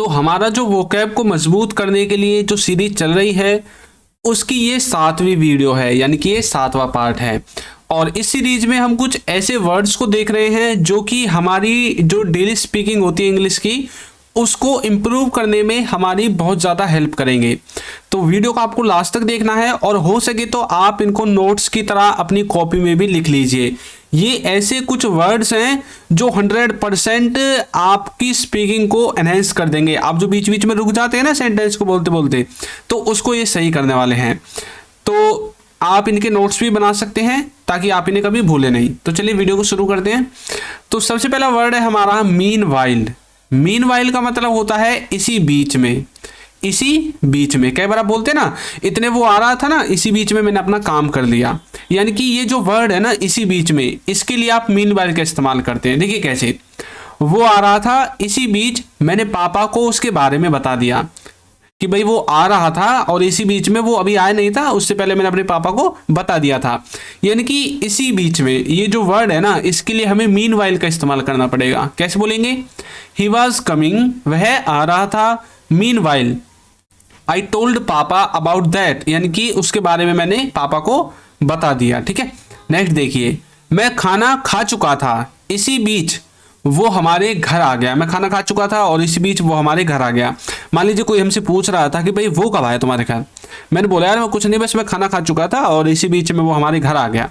तो हमारा जो वोकैब को मजबूत करने के लिए जो सीरीज चल रही है उसकी ये 7वीं वीडियो है, यानी कि ये 7वां पार्ट है। और इस सीरीज में हम कुछ ऐसे वर्ड्स को देख रहे हैं जो कि हमारी जो डेली स्पीकिंग होती है इंग्लिश की उसको इम्प्रूव करने में हमारी बहुत ज़्यादा हेल्प करेंगे। तो वीडियो को आपको लास्ट तक देखना है और हो सके तो आप इनको नोट्स की तरह अपनी कॉपी में भी लिख लीजिए। ये ऐसे कुछ वर्ड्स हैं जो 100% आपकी स्पीकिंग को एनहेंस कर देंगे। आप जो बीच बीच में रुक जाते हैं ना सेंटेंस को बोलते बोलते, तो उसको ये सही करने वाले हैं। तो आप इनके नोट्स भी बना सकते हैं ताकि आप इन्हें कभी भूले नहीं। तो चलिए वीडियो को शुरू करते हैं। तो सबसे पहला वर्ड है हमारा मीन वाइल। मीन वाइल का मतलब होता है इसी बीच में। इसी बीच में कई बार आप बोलते हैं ना, इतने वो आ रहा था ना, इसी बीच में मैंने अपना काम कर लिया। यानी कि ये जो वर्ड है ना इसी बीच में, इसके लिए आप मीन वाइल का इस्तेमाल करते हैं। देखिए कैसे, वो आ रहा था इसी बीच मैंने पापा को उसके बारे में बता दिया कि भाई वो आ रहा था और इसी बीच में वो अभी आया नहीं था, उससे पहले मैंने अपने पापा को बता दिया था। यानी कि इसी बीच में ये जो वर्ड है ना, इसके लिए हमें मीन वाइल का इस्तेमाल करना पड़ेगा। कैसे बोलेंगे? ही वॉज कमिंग, वह आ रहा था। मीन वाइल आई टोल्ड पापा अबाउट दैट, यानी कि उसके बारे में मैंने पापा को बता दिया। ठीक है, नेक्स्ट देखिए, मैं खाना खा चुका था, इसी बीच वो हमारे घर आ गया। मैं खाना खा चुका था और इसी बीच वो हमारे घर आ गया। मान लीजिए कोई हमसे पूछ रहा था कि भाई वो कब आया तुम्हारे घर, मैंने बोला यार मैं कुछ नहीं, बस मैं खाना खा चुका था और इसी बीच में वो हमारे घर आ गया।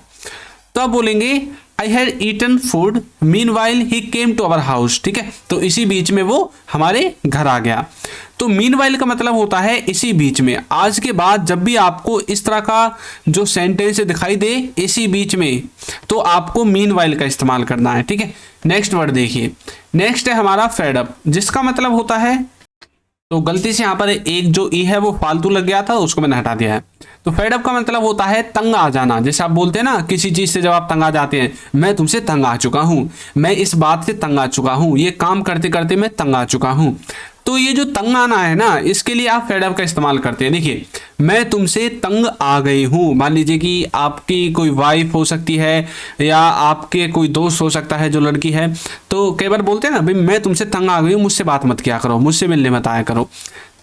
तो आप बोलेंगे I had eaten food meanwhile he came to our house. ठीक है, तो इसी बीच में वो हमारे घर आ गया। तो मीन वाइल का मतलब होता है इसी बीच में। आज के बाद जब भी आपको इस तरह का जो सेंटेंस दिखाई दे इसी बीच में, तो आपको मीन वाइल का इस्तेमाल करना है। ठीक है, नेक्स्ट वर्ड देखिए, नेक्स्ट है हमारा फेड अप, जिसका मतलब होता है, तो गलती से यहाँ पर एक जो ई है वो फालतू लग गया था, उसको मैंने हटा दिया है। तो फेड अप का मतलब होता है तंग आ जाना। जैसे आप बोलते हैं ना किसी चीज से जब आप तंग आ जाते हैं, मैं तुमसे तंग आ चुका हूं, मैं इस बात से तंग आ चुका हूं, ये काम करते करते मैं तंग आ चुका हूं। तो ये जो तंग आना है ना, इसके लिए आप फेड अप का इस्तेमाल करते हैं। देखिए, मैं तुमसे तंग आ गई हूं। मान लीजिए कि आपकी कोई वाइफ हो सकती है या आपके कोई दोस्त हो सकता है जो लड़की है, तो कई बार बोलते हैं ना भाई मैं तुमसे तंग आ गई हूं, मुझसे बात मत किया करो, मुझसे मिलने मत आया करो।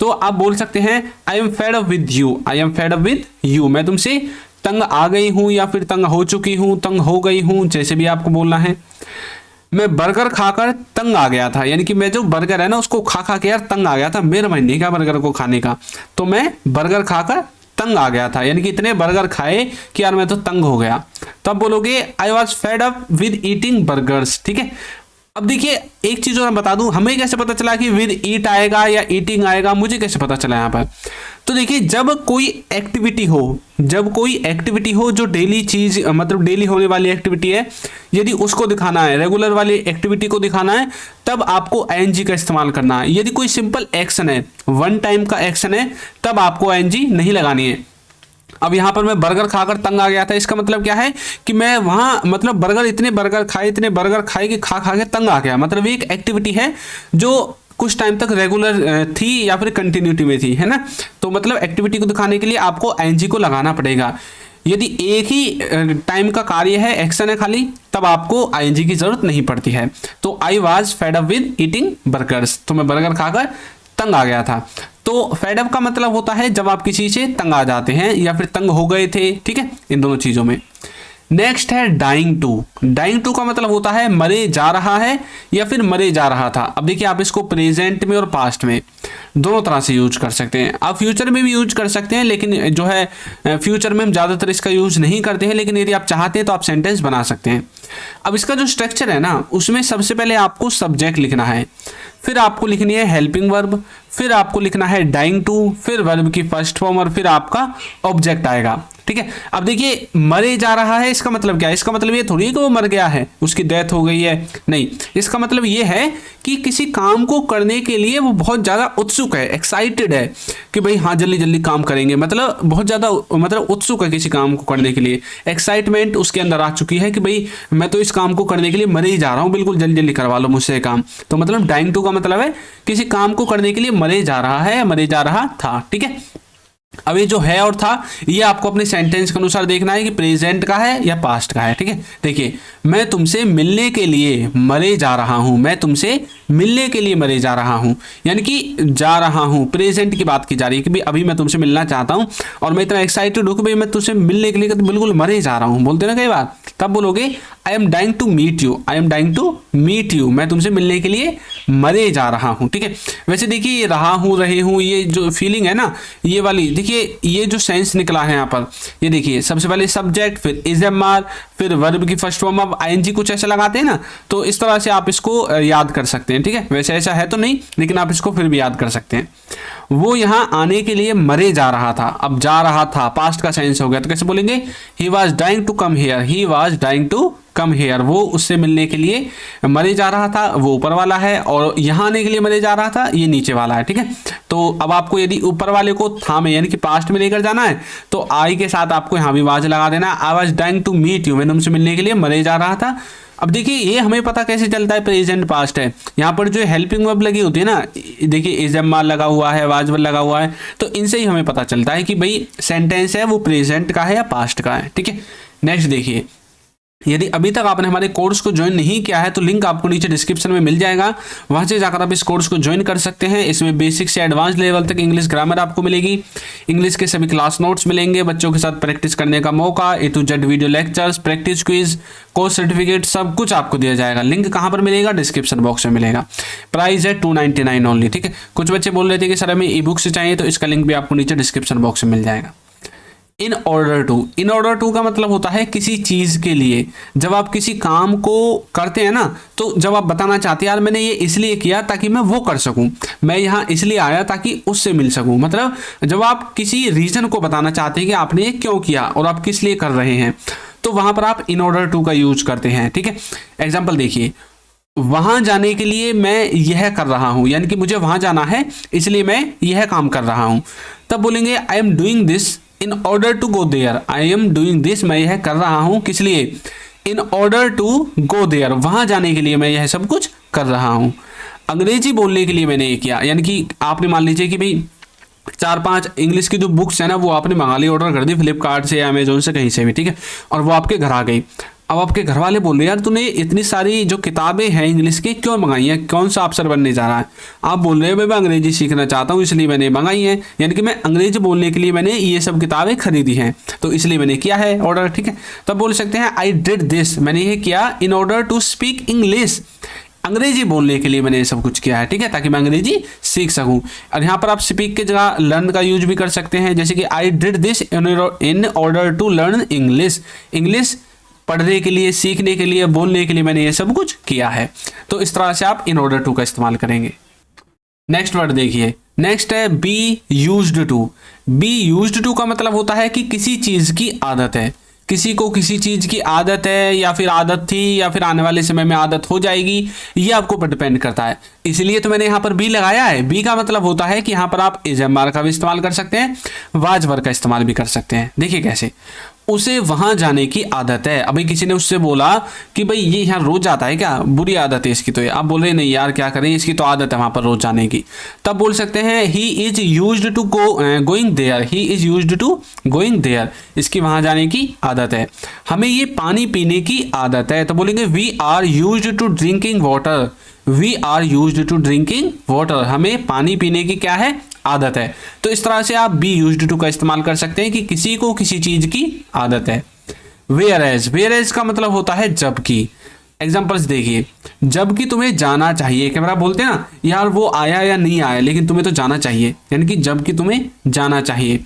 तो आप बोल सकते हैं I am fed up with you, I am fed up with you, मैं तुमसे तंग आ गई हूं या फिर तंग हो चुकी हूं, तंग हो गई हूं, जैसे भी आपको बोलना है। मैं बर्गर खाकर तंग आ गया था, यानी कि मैं जो बर्गर है ना उसको खा खा के यार तंग आ गया था, मेरा मन नहीं था बर्गर को खाने का, तो मैं बर्गर खाकर तंग आ गया था। यानी कि इतने बर्गर खाए कि यार मैं तो तंग हो गया। तो आप बोलोगे I was fed up with eating burgers. ठीक है, अब देखिए एक चीज और मैं बता दूं, हमें कैसे पता चला कि विद ईट आएगा या ईटिंग आएगा, मुझे कैसे पता चला यहाँ पर? तो देखिए, जब कोई एक्टिविटी हो जो डेली चीज मतलब डेली होने वाली एक्टिविटी है, यदि उसको दिखाना है, रेगुलर वाली एक्टिविटी को दिखाना है, तब आपको आईएनजी का इस्तेमाल करना है। यदि कोई सिंपल एक्शन है, वन टाइम का एक्शन है, तब आपको आईएनजी नहीं लगानी है। अब यहाँ पर मैं बर्गर खाकर तंग आ गया था, इसका मतलब क्या है कि मैं वहाँ मतलब इतने बर्गर खाए कि खा खा के तंग आ गया। मतलब एक एक्टिविटी है जो कुछ टाइम तक रेगुलर थी या फिर कंटिन्यूटी में थी, है ना। तो मतलब एक्टिविटी को दिखाने के लिए आपको आईएनजी को लगाना पड़ेगा। यदि एक ही टाइम का कार्य है, एक्शन है खाली, तब आपको आईएनजी की जरूरत नहीं पड़ती है। तो I was fed up with eating burgers, तो मैं बर्गर खाकर तंग आ गया था। तो फेड अप का मतलब होता है जब आप किसी से तंग आ जाते हैं या फिर तंग हो गए थे। ठीक है, इन दोनों चीजों में। नेक्स्ट है डाइंग टू। डाइंग टू का मतलब होता है मरे जा रहा है या फिर मरे जा रहा था। अब देखिए, आप इसको प्रेजेंट में और पास्ट में दोनों तरह से यूज कर सकते हैं। आप फ्यूचर में भी यूज कर सकते हैं, लेकिन जो है फ्यूचर में हम ज़्यादातर इसका यूज नहीं करते हैं, लेकिन यदि आप चाहते हैं तो आप सेंटेंस बना सकते हैं। अब इसका जो स्ट्रक्चर है ना, उसमें सबसे पहले आपको सब्जेक्ट लिखना है, फिर आपको लिखनी है हेल्पिंग वर्ब, फिर आपको लिखना है डाइंग टू, फिर वर्ब की फर्स्ट फॉर्म और फिर आपका ऑब्जेक्ट आएगा। ठीक है, अब देखिए मरे जा रहा है, इसका मतलब क्या है? इसका मतलब ये थोड़ी है कि वो मर गया है, उसकी डेथ हो गई है, नहीं। इसका मतलब ये है कि किसी काम को करने के लिए वो बहुत ज़्यादा उत्सुक है, एक्साइटेड है कि भाई हाँ जल्दी जल्दी काम करेंगे, मतलब बहुत ज़्यादा मतलब उत्सुक है किसी काम को करने के लिए। एक्साइटमेंट उसके अंदर आ चुकी है कि भाई मैं तो इस काम को करने के लिए मरे ही जा रहा हूँ, बिल्कुल जल्दी जल्दी करवा लो मुझसे काम। तो मतलब डाइंग टू का मतलब है किसी काम को करने के लिए मरे जा रहा है, मरे जा रहा था। ठीक है, अब ये जो है और था, ये आपको अपने सेंटेंस के अनुसार देखना है कि प्रेजेंट का है या पास्ट का है। ठीक है, देखिए, मैं तुमसे मिलने के लिए मरे जा रहा हूं, मैं तुमसे मिलने के लिए मरे जा रहा हूं, यानी कि जा रहा हूं, प्रेजेंट की बात की जा रही है कि भाई अभी मैं तुमसे मिलना चाहता हूं और मैं इतना एक्साइटेड हूं कि भाई मैं तुमसे मिलने के लिए बिल्कुल मरे जा रहा हूं, बोलते ना कई बार, तब बोलोगे I am dying to meet you, I am dying to meet you, मैं तुमसे मिलने के लिए मरे जा रहा हूं। ठीक है, वैसे देखिए रहा हूं, रहे हूं, ये जो फीलिंग है ना, ये वाली देखिए, ये जो सेंस निकला है यहाँ पर, ये देखिए सबसे पहले सब्जेक्ट, फिर इज एम आर, फिर वर्ब की फर्स्ट फॉर्म अब आईएनजी कुछ ऐसा लगाते हैं ना, तो इस तरह से आप इसको याद कर सकते हैं। ठीक है, वैसे ऐसा है तो नहीं, लेकिन आप इसको फिर भी याद कर सकते हैं। वो यहाँ आने के लिए मरे जा रहा था, अब जा रहा था पास्ट का सेंस हो गया, तो कैसे बोलेंगे, he was dying to come here, he was dying to come here, वो उससे मिलने के लिए मरे जा रहा था, वो ऊपर वाला है, और यहाँ आने के लिए मरे जा रहा था, ये नीचे वाला है। ठीक है, तो अब आपको यदि ऊपर वाले को था में यानी कि पास्ट में लेकर जाना है, तो आई के साथ आपको यहाँ भी वाज लगा देना, I was dying to meet you, मैंने उनसे मिलने के लिए मरे जा रहा था। अब देखिए ये हमें पता कैसे चलता है प्रेजेंट पास्ट है, यहाँ पर जो हेल्पिंग वर्ब लगी होती है ना, देखिए इज एम आर लगा हुआ है, वाज लगा हुआ है, तो इनसे ही हमें पता चलता है कि भाई सेंटेंस है वो प्रेजेंट का है या पास्ट का है। ठीक है, नेक्स्ट देखिए, यदि अभी तक आपने हमारे कोर्स को ज्वाइन नहीं किया है तो लिंक आपको नीचे डिस्क्रिप्शन में मिल जाएगा, वहां से जाकर आप इस कोर्स को ज्वाइन कर सकते हैं। इसमें बेसिक से एडवांस लेवल तक इंग्लिश ग्रामर आपको मिलेगी, इंग्लिश के सभी क्लास नोट्स मिलेंगे, बच्चों के साथ प्रैक्टिस करने का मौका, A to Z video lectures, practice quiz, course certificate, सब कुछ आपको दिया जाएगा। लिंक कहाँ पर मिलेगा, डिस्क्रिप्शन बॉक्स में मिलेगा। प्राइस है 299 ओनली। ठीक है, कुछ बच्चे बोल रहे थे कि सर हमें ई बुक से चाहिए, तो इसका लिंक भी आपको नीचे डिस्क्रिप्शन बॉक्स में मिल जाएगा। इन ऑर्डर टू का मतलब होता है किसी चीज के लिए, जब आप किसी काम को करते हैं ना, तो जब आप बताना चाहते हैं यार मैंने ये इसलिए किया ताकि मैं वो कर सकूं, मैं यहाँ इसलिए आया ताकि उससे मिल सकूं, मतलब जब आप किसी रीजन को बताना चाहते हैं कि आपने ये क्यों किया और आप किस लिए कर रहे हैं, तो वहां पर आप इन ऑर्डर टू का यूज करते हैं। ठीक है, एग्जाम्पल देखिए, वहां जाने के लिए मैं यह कर रहा हूं, यानी कि मुझे वहां जाना है इसलिए मैं यह काम कर रहा हूं, तब बोलेंगे I am doing this in order to go there, I am doing this, मैं यह कर रहा हूं किस लिए, in order to go there, वहां जाने के लिए मैं यह सब कुछ कर रहा हूं। अंग्रेजी बोलने के लिए मैंने ये किया, यानी कि आपने मान लीजिए कि भाई 4-5 इंग्लिश की जो बुक्स है ना, वो आपने मंगा ली, ऑर्डर कर दी फ्लिपकार्ट से या अमेजोन से, कहीं से भी। ठीक है, और वो आपके घर आ गई। अब आपके घर वाले बोल रहे हैं यार तूने इतनी सारी जो किताबें हैं इंग्लिश की क्यों मंगाई हैं, कौन सा अफसर बनने जा रहा है। आप बोल रहे हैं भाई मैं अंग्रेजी सीखना चाहता हूँ इसलिए मैंने मंगाई हैं, यानी कि मैं अंग्रेजी बोलने के लिए मैंने ये सब किताबें खरीदी हैं, तो इसलिए मैंने किया है ऑर्डर। ठीक है, तब बोल सकते हैं आई डिड दिस, मैंने ये किया in order to speak English, अंग्रेजी बोलने के लिए मैंने ये सब कुछ किया है। ठीक है, ताकि मैं अंग्रेजी सीख सकूं। और यहाँ पर आप स्पीक की जगह लर्न का यूज भी कर सकते हैं, जैसे कि I did this in order to learn English, English पढ़ने के लिए, सीखने के लिए, बोलने के लिए मैंने ये सब कुछ किया है। तो इस तरह से आप इन ऑर्डर टू का इस्तेमाल करेंगे। नेक्स्ट वर्ड देखिए, नेक्स्ट है be used to. Be used to का मतलब होता है कि किसी चीज की आदत है, किसी को किसी चीज की आदत है, या फिर आदत थी, या फिर आने वाले समय में आदत हो जाएगी, ये आपको पर डिपेंड करता है। इसलिए तो मैंने यहाँ पर बी लगाया है। बी का मतलब होता है कि यहाँ पर आप इज एम आर का भी इस्तेमाल कर सकते हैं, वाज वर्ब का इस्तेमाल भी कर सकते हैं। देखिए कैसे, उसे वहां जाने की आदत है। अभी किसी ने उससे बोला कि भाई ये यहाँ रोज जाता है क्या, बुरी आदत है इसकी, तो ये आप बोल रहे नहीं यार क्या करें, इसकी तो आदत है वहां पर रोज जाने की, तब बोल सकते हैं he is used to going there, he is used to going there, इसकी वहां जाने की आदत है। हमें ये पानी पीने की आदत है, तो बोलेंगे we are used to drinking water, we are used to drinking water, हमें पानी पीने की क्या है, आदत है। तो इस तरह से आप बी यूज्ड टू का इस्तेमाल कर सकते हैं कि किसी को किसी चीज की आदत है। वेयर एज, वेयर एज का मतलब होता है जबकि। एग्जांपल्स देखिए, जबकि तुम्हें जाना चाहिए, कैमरा बोलते हैं ना यार वो आया या नहीं आया लेकिन तुम्हें तो जाना चाहिए, यानी कि जबकि तुम्हें जाना चाहिए।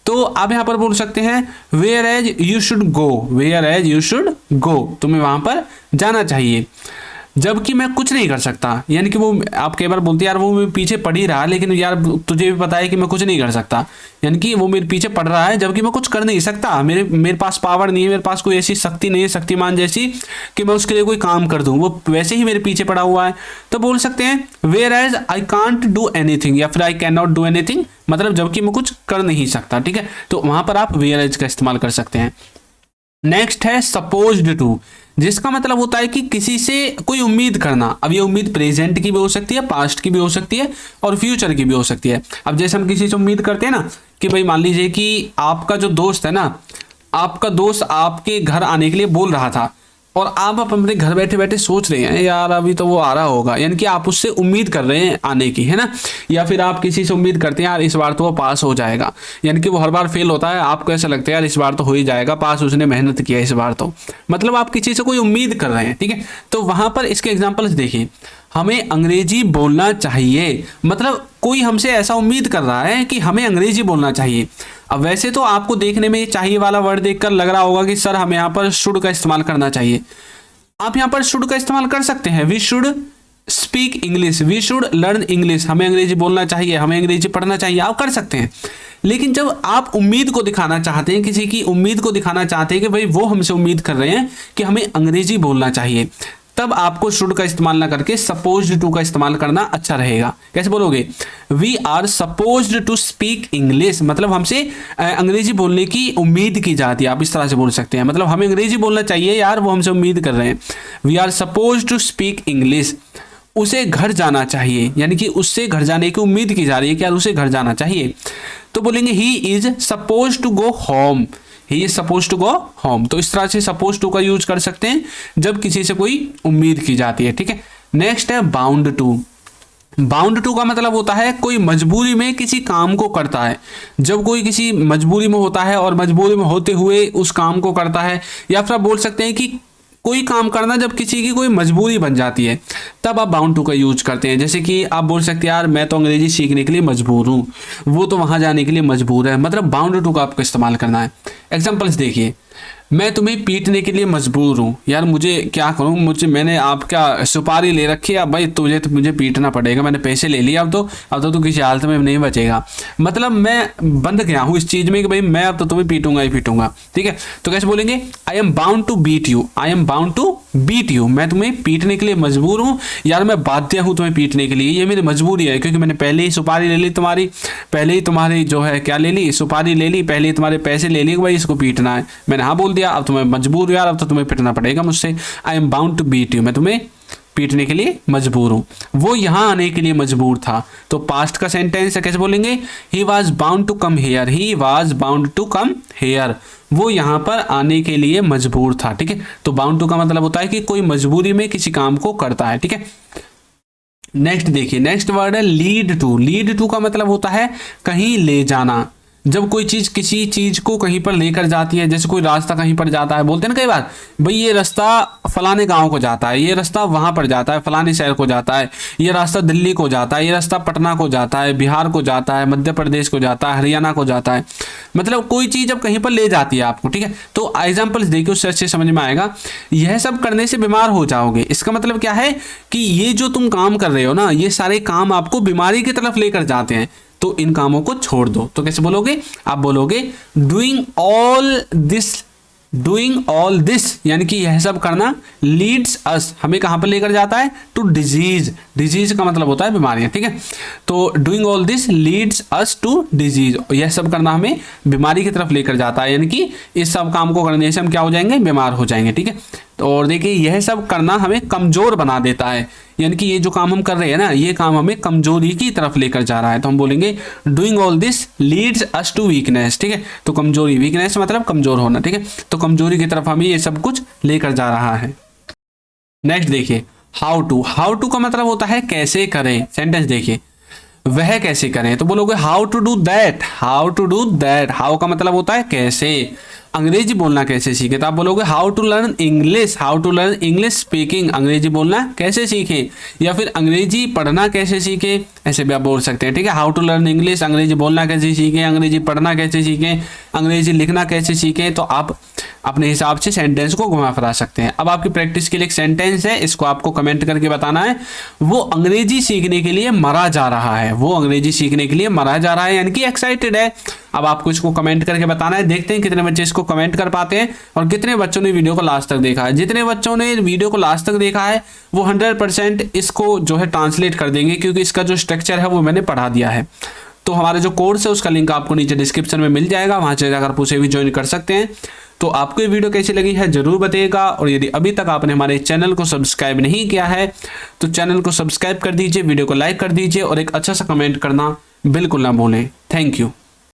तो आप यहां पर बोल सकते हैं whereas you should go, whereas you should go, तुम्हें वहां पर जाना चाहिए। जबकि मैं कुछ नहीं कर सकता, यानी कि वो आप कई बार बोलते हैं यार वो मेरे पीछे पड़ ही रहा है लेकिन यार तुझे भी पता है कि मैं कुछ नहीं कर सकता, यानी कि वो मेरे पीछे पड़ रहा है जबकि मैं कुछ कर नहीं सकता, मेरे पास पावर नहीं है, मेरे पास कोई ऐसी शक्ति नहीं है शक्तिमान जैसी कि मैं उसके लिए कोई काम कर दूं, वो वैसे ही मेरे पीछे पड़ा हुआ है। तो बोल सकते हैं whereas I can't do anything, या फिर I can not do anything, मतलब जबकि मैं कुछ कर नहीं सकता। ठीक है, तो वहां पर आप वेयर एज का इस्तेमाल कर सकते हैं। नेक्स्ट है सपोज्ड टू, जिसका मतलब होता है कि किसी से कोई उम्मीद करना। अब ये उम्मीद प्रेजेंट की भी हो सकती है, पास्ट की भी हो सकती है और फ्यूचर की भी हो सकती है। अब जैसे हम किसी से उम्मीद करते हैं ना कि भाई मान लीजिए कि आपका जो दोस्त है ना, आपका दोस्त आपके घर आने के लिए बोल रहा था और आप अपने घर बैठे बैठे सोच रहे हैं यार अभी तो वो आ रहा होगा, यानी कि आप उससे उम्मीद कर रहे हैं आने की, है ना। या फिर आप किसी से उम्मीद करते हैं यार इस बार तो वो पास हो जाएगा, यानी कि वो हर बार फेल होता है, आपको ऐसा लगता है यार इस बार तो हो ही जाएगा पास, उसने मेहनत किया इस बार तो, मतलब आप किसी से कोई उम्मीद कर रहे हैं, ठीक है। तो वहां पर इसके एग्जाम्पल्स देखिए, हमें अंग्रेजी बोलना चाहिए, मतलब कोई हमसे ऐसा उम्मीद कर रहा है कि हमें अंग्रेजी बोलना चाहिए। अब वैसे तो आपको देखने में चाहिए वाला वर्ड देखकर लग रहा होगा कि सर हमें यहाँ पर शुड का इस्तेमाल करना चाहिए। आप यहाँ पर शुड का इस्तेमाल कर सकते हैं, we should speak English, we should learn English, हमें अंग्रेजी बोलना चाहिए, हमें अंग्रेजी पढ़ना चाहिए, आप कर सकते हैं। लेकिन जब आप उम्मीद को दिखाना चाहते हैं, किसी की उम्मीद को दिखाना चाहते हैं कि भाई वो हमसे उम्मीद कर रहे हैं कि हमें अंग्रेजी बोलना चाहिए, तब आपको शुड का इस्तेमाल ना करके सपोज्ड टू का इस्तेमाल करना अच्छा रहेगा। कैसे बोलोगे? We are supposed to speak English, मतलब हमसे अंग्रेजी बोलने की उम्मीद की जाती है, आप इस तरह से बोल सकते हैं, मतलब हमें अंग्रेजी बोलना चाहिए यार, वो हमसे उम्मीद कर रहे हैं। We are supposed to speak English, उसे घर जाना चाहिए, यानी कि उससे घर जाने की उम्मीद की जा रही है कि यार उसे घर जाना चाहिए। तो बोलेंगे he is suppose to go home, he is suppose to go home. तो इस तरह से सपोज टू का यूज कर सकते हैं जब किसी से कोई उम्मीद की जाती है, ठीक है। नेक्स्ट है बाउंड टू। बाउंड टू का मतलब होता है कोई मजबूरी में किसी काम को करता है। जब कोई किसी मजबूरी में होता है और मजबूरी में होते हुए उस काम को करता है, या फिर आप बोल सकते हैं कि कोई काम करना जब किसी की कोई मजबूरी बन जाती है तब आप बाउंड टू का यूज करते हैं। जैसे कि आप बोल सकते हैं यार मैं तो अंग्रेजी सीखने के लिए मजबूर हूँ, वो तो वहाँ जाने के लिए मजबूर है, मतलब बाउंड टू का आपको इस्तेमाल करना है। एग्जाम्पल्स देखिए, मैं तुम्हें पीटने के लिए मजबूर हूँ, यार मुझे क्या करूँ, मैंने आपका सुपारी ले रखी है, अब भाई तुझे तो मुझे पीटना पड़ेगा, मैंने पैसे ले लिए, अब तो तू किसी हालत में नहीं बचेगा, मतलब मैं बंध गया हूँ इस चीज़ में कि भाई मैं अब तो तुम्हें पीटूंगा ही पीटूंगा, ठीक है। तो कैसे बोलेंगे? I am bound to beat you, I am bound to beat you, मैं तुम्हें पीटने के लिए मजबूर हूँ, यार मैं बाध्य हूँ तुम्हें पीटने के लिए, ये मेरी मजबूरी है, क्योंकि मैंने पहले ही सुपारी ले ली तुम्हारी, पहले ही तुम्हारी जो है क्या ले ली, सुपारी ले ली, पहले ही तुम्हारे पैसे ले लिए, भाई इसको पीटना है, मैंने हाँ बोल दिया, अब तुम्हें मजबूर यार, अब तो तुम्हें पिटना पड़ेगा मुझसे। I am bound to beat you, मैं तुम्हें पीटने के लिए मजबूर हूं। वो यहां आने के लिए मजबूर था, तो पास्ट का सेंटेंस है, कैसे बोलेंगे? He was bound to come here, he was bound to come here, वो यहां पर आने के लिए मजबूर था, ठीक है। तो बाउंड टू का मतलब होता है कि कोई मजबूरी में किसी काम को करता है, ठीक है। नेक्स्ट देखिए, नेक्स्ट वर्ड है लीड टू। लीड टू का मतलब होता है कहीं ले जाना। जब कोई चीज़ किसी चीज़ को कहीं पर लेकर जाती है, जैसे कोई रास्ता कहीं पर जाता है, बोलते हैं ना कई बार भाई ये रास्ता फलाने गांव को जाता है, ये रास्ता वहां पर जाता है, फलाने शहर को जाता है, ये रास्ता दिल्ली को जाता है, ये रास्ता पटना को जाता है, बिहार को जाता है, मध्य प्रदेश को जाता है, हरियाणा को जाता है, मतलब कोई चीज़ जब कहीं पर ले जाती है आपको, ठीक है। तो एग्जाम्पल्स देखिए, उससे अच्छे समझ में आएगा। यह सब करने से बीमार हो जाओगे, इसका मतलब क्या है कि ये जो तुम काम कर रहे हो ना, ये सारे काम आपको बीमारी की तरफ लेकर जाते हैं, तो इन कामों को छोड़ दो। तो कैसे बोलोगे? आप बोलोगे डूइंग ऑल दिस, यानी कि यह सब करना, लीड्स अस, हमें कहां पर लेकर जाता है? To disease. डिजीज का मतलब होता है बीमारियां, ठीक है। तो doing all this leads us to disease, यह सब करना हमें बीमारी की तरफ लेकर जाता है, यानी कि इस सब काम को करने से हम क्या हो जाएंगे? बीमार हो जाएंगे, ठीक है। तो और देखिए, यह सब करना हमें कमजोर बना देता है, यानी कि ये जो काम हम कर रहे हैं ना, ये काम हमें कमजोरी की तरफ लेकर जा रहा है, तो हम बोलेंगे doing all this leads us to weakness, ठीक है। तो कमजोरी, वीकनेस मतलब कमजोर होना, ठीक है। तो कमजोरी की तरफ हमें ये सब कुछ लेकर जा रहा है। नेक्स्ट देखिए, हाउ टू। हाउ टू का मतलब होता है कैसे करें। सेंटेंस देखिए, वह कैसे करें, तो बोलोगे how to do that, how to do that. How का मतलब होता है कैसे, अंग्रेजी बोलना कैसे सीखे, तो आप बोलोगे how to learn English, how to learn English speaking, अंग्रेजी बोलना कैसे सीखें, या फिर अंग्रेजी पढ़ना कैसे सीखें, ऐसे भी आप बोल सकते हैं, ठीक है। हाउ टू लर्न इंग्लिश, अंग्रेजी बोलना कैसे सीखें, अंग्रेजी पढ़ना कैसे सीखें, अंग्रेजी लिखना कैसे सीखें। तो आप अपने हिसाब से सेंटेंस को घुमा फिरा सकते हैं। अब आपकी प्रैक्टिस के लिए एक सेंटेंस है, इसको आपको कमेंट करके बताना है। वो अंग्रेजी सीखने के लिए मरा जा रहा है, वो अंग्रेजी सीखने के लिए मरा जा रहा है, यानी कि एक्साइटेड है। अब आपको इसको कमेंट करके बताना है। देखते हैं कितने बच्चे इसको कमेंट कर पाते हैं और कितने बच्चों ने वीडियो को लास्ट तक देखा है। जितने बच्चों ने वीडियो को लास्ट तक देखा है वो 100% इसको जो है ट्रांसलेट कर देंगे, क्योंकि इसका जो स्ट्रक्चर है वो मैंने पढ़ा दिया है। तो हमारा जो कोर्स है उसका लिंक आपको नीचे डिस्क्रिप्शन में मिल जाएगा, वहां से जाकर आप उसे भी ज्वाइन कर सकते हैं। तो आपको ये वीडियो कैसी लगी है ज़रूर बताइएगा, और यदि अभी तक आपने हमारे चैनल को सब्सक्राइब नहीं किया है तो चैनल को सब्सक्राइब कर दीजिए, वीडियो को लाइक कर दीजिए और एक अच्छा सा कमेंट करना बिल्कुल ना भूलें। Thank you.